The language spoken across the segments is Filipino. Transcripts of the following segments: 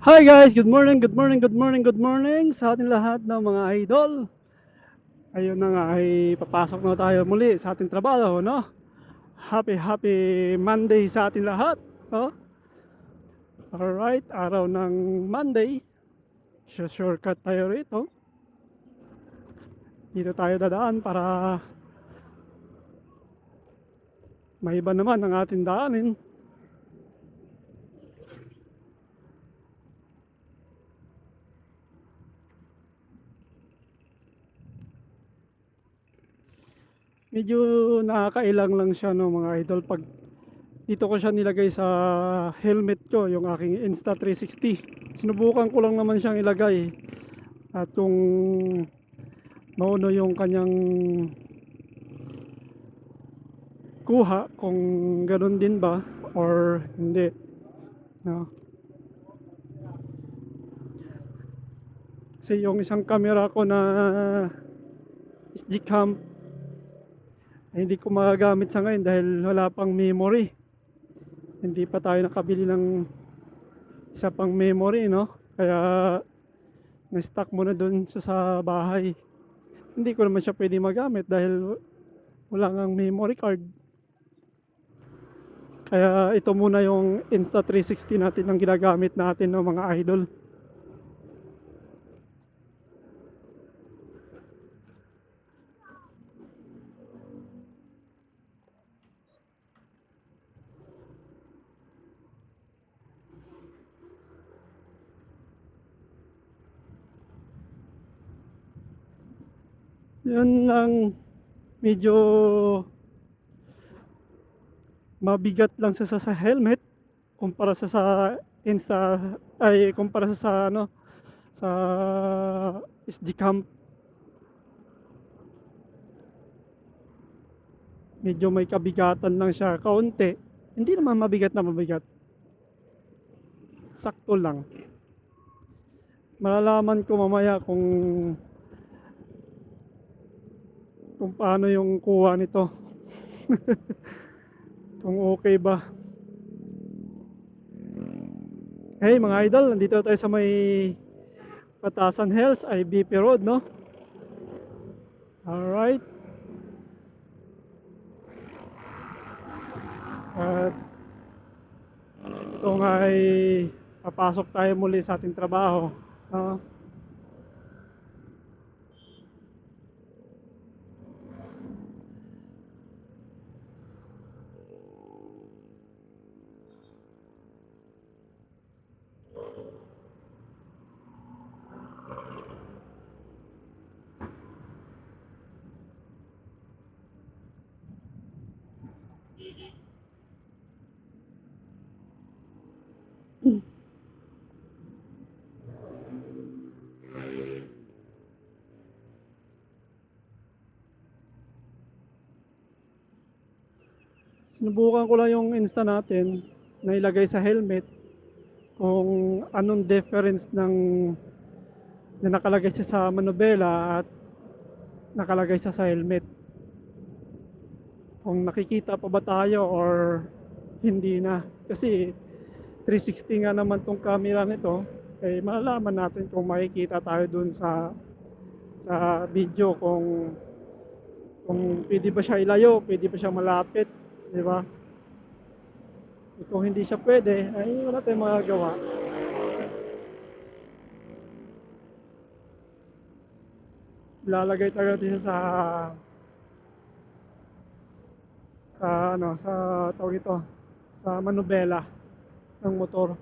Hi guys, good morning, good morning, good morning, good morning sa ating lahat ng mga idol. Ayun na nga ay papasok na tayo muli sa ating trabaho, no? Happy Monday sa ating lahat, no? Alright, araw ng Monday. Shortcut tayo rito. Dito tayo dadaan para maiba naman ang ating daanin. Medyo nakakailang lang siya, no, mga idol, pag dito ko siya nilagay sa helmet ko, yung aking Insta360. Sinubukan ko lang naman siyang ilagay. At kung mauno yung kanyang kuha, kung ganun din ba or hindi, no? Kasi yung isang camera ko na SD cam ay hindi ko magagamit sa ngayon dahil wala pang memory. Hindi pa tayo nakabili ng isa pang memory, no? Kaya na-stuck muna dun sa bahay. Hindi ko naman siya pwede magamit dahil wala ngang memory card. Kaya ito muna yung Insta360 natin ang ginagamit natin ng mga idol. Yun lang, medyo mabigat lang sa helmet kumpara sa Insta, ay kumpara sa ano, sa SD cam. Medyo may kabigatan lang siya kaunti. Hindi naman mabigat na mabigat, sakto lang. Malalaman ko mamaya kung paano yung kuha nito. Kung okay ba. Hey mga idol, nandito tayo sa may Patasan Hills, ay BP Road, no? Alright. At ito nga ay papasok tayo muli sa ating trabaho, no? Sinubukan ko lang yung Insta natin na ilagay sa helmet kung anong difference ng na nakalagay siya sa manubela at nakalagay siya sa helmet. Kung nakikita pa ba tayo or hindi na. Kasi 360 nga naman tong camera nito, eh malalaman natin kung makikita tayo dun sa video kung pwede ba siya ilayo, pwede ba siya malapit, di ba? Kung hindi siya pwede, ay wala tayong magagawa. Ilalagay talaga natin siya sa ano, sa tawag ito, sa manubela ng motor.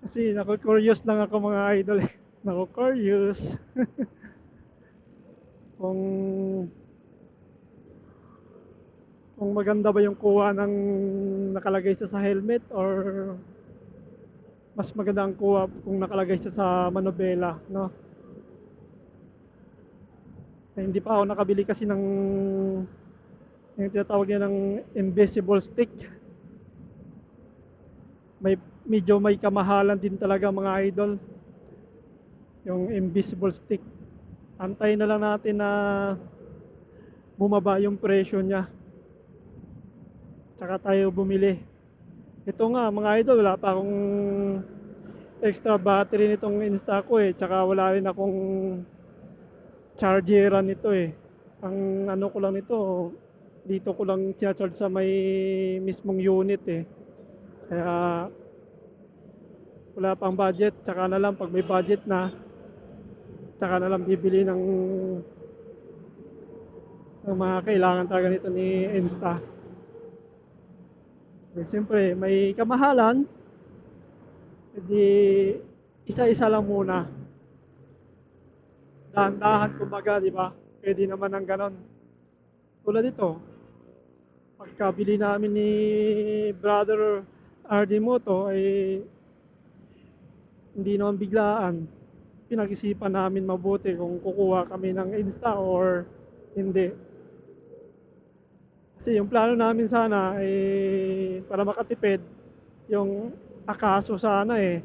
Kasi nako-curious lang ako mga idol eh. Nako-curious kung kung maganda ba yung kuha ng nakalagay siya sa helmet or mas maganda ang kuha kung nakalagay siya sa manubela, no? Eh, hindi pa ako nakabili kasi ng yung tinatawag niya ng invisible stick. Medyo may kamahalan din talaga mga idol yung invisible stick. Antayin na lang natin na bumaba yung presyo niya. tsaka tayo bumili. Ito nga mga idol, wala pa akong extra battery nitong Insta ko eh, tsaka wala rin akong chargeran nito eh. Ang ano ko lang nito, dito ko lang charge sa may mismong unit eh. Kaya wala pang budget, tsaka na lang pag may budget na, tsaka na lang bibili ng mga kailangan talaga nito ni Insta. Eh, siyempre, may kamahalan, hindi isa-isa lang muna. Dahan-dahan kumbaga, di ba? Pwede naman ng ganon. Tulad ito, pagkabili namin ni Brother RD Moto ay hindi naman biglaan. Pinag-isipan namin mabuti kung kukuha kami ng Insta or hindi. Kasi yung plano namin sana ay para makatipid yung Akaso sana eh.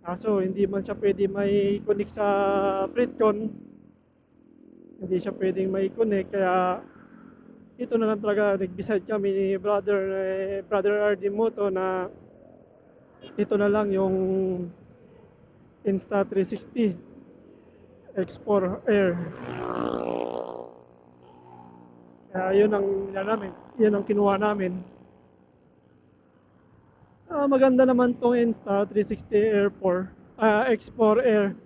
Kaso hindi man siya pwede may connect sa Fritcon. Hindi siya pwedeng may connect kaya ito na lang talaga nag-decide kami ni Brother RD Moto na ito na lang yung Insta360 X4 Air. Kaya yun ang kinuha namin. Maganda naman tong Insta360 Air 4, X4 Air.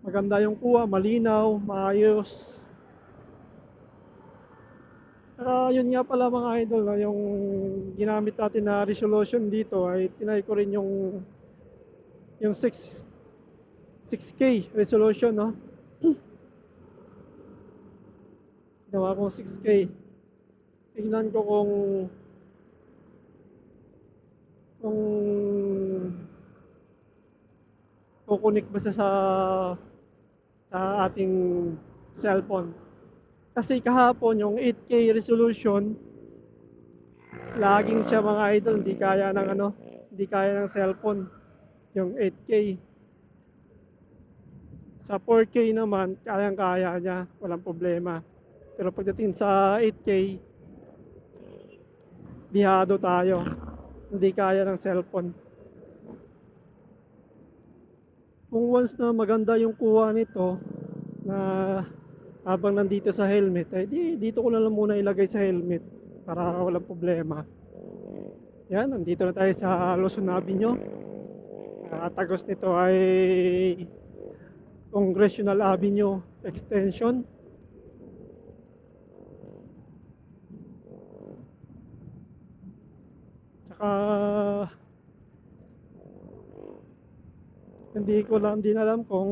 Maganda yung kuha, malinaw, maayos. Yun nga pala mga idol, yung ginamit natin na resolution dito ay tinay ko rin yung 6K resolution, no? Ginawa kong 6K. Tingnan ko kung kukunik ba siya sa ating cellphone. Kasi kahapon yung 8K resolution, laging siya mga idol, hindi kaya ng cellphone yung 8K. Sa 4K naman, kayang-kaya niya, walang problema. Pero pagdating sa 8K, bihado tayo. Hindi kaya ng cellphone. Kung once na maganda yung kuha nito, na habang nandito sa helmet, ay dito ko na lang muna ilagay sa helmet para walang problema. Yan, nandito na tayo sa Luzon Avenue. Tagos nito ay Congressional Avenue Extension. Tsaka hindi ko lang din alam kung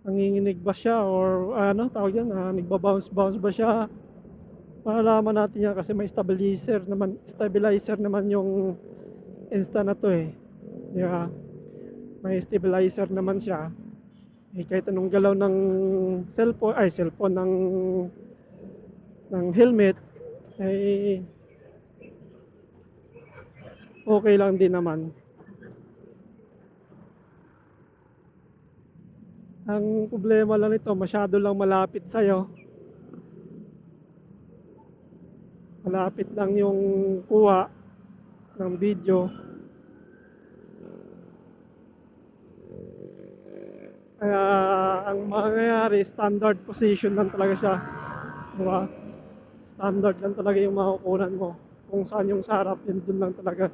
nanginginig ba siya or ano tawag yan, nagbabounce ba siya. Malalaman natin yan kasi may stabilizer naman yung Insta na to eh. Yeah. May stabilizer naman siya. Kahit anong galaw ng cellphone ng helmet ay okay lang din naman. Ang problema lang nito, masyado lang malapit sa'yo. Malapit lang yung kuha ng video. Kaya ang mangyayari, standard position lang talaga siya. Diba? Standard lang talaga yung makukunan mo. Kung saan yung sarap, yun dun lang talaga.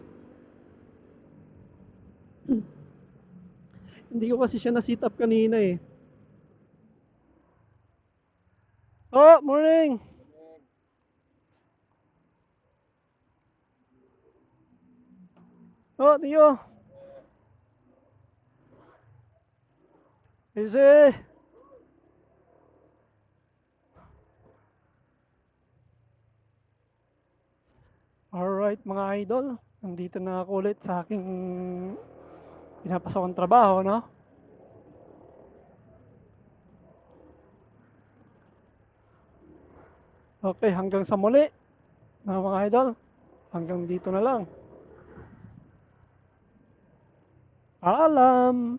Hindi ko kasi siya na-sit up kanina eh. Oh, morning! Oh, Tio! Easy! Alright mga idol, nandito na ako ulit sa aking pinapasokang trabaho, no? Okay, hanggang sa muli, mga idol. Hanggang dito na lang. Paalam!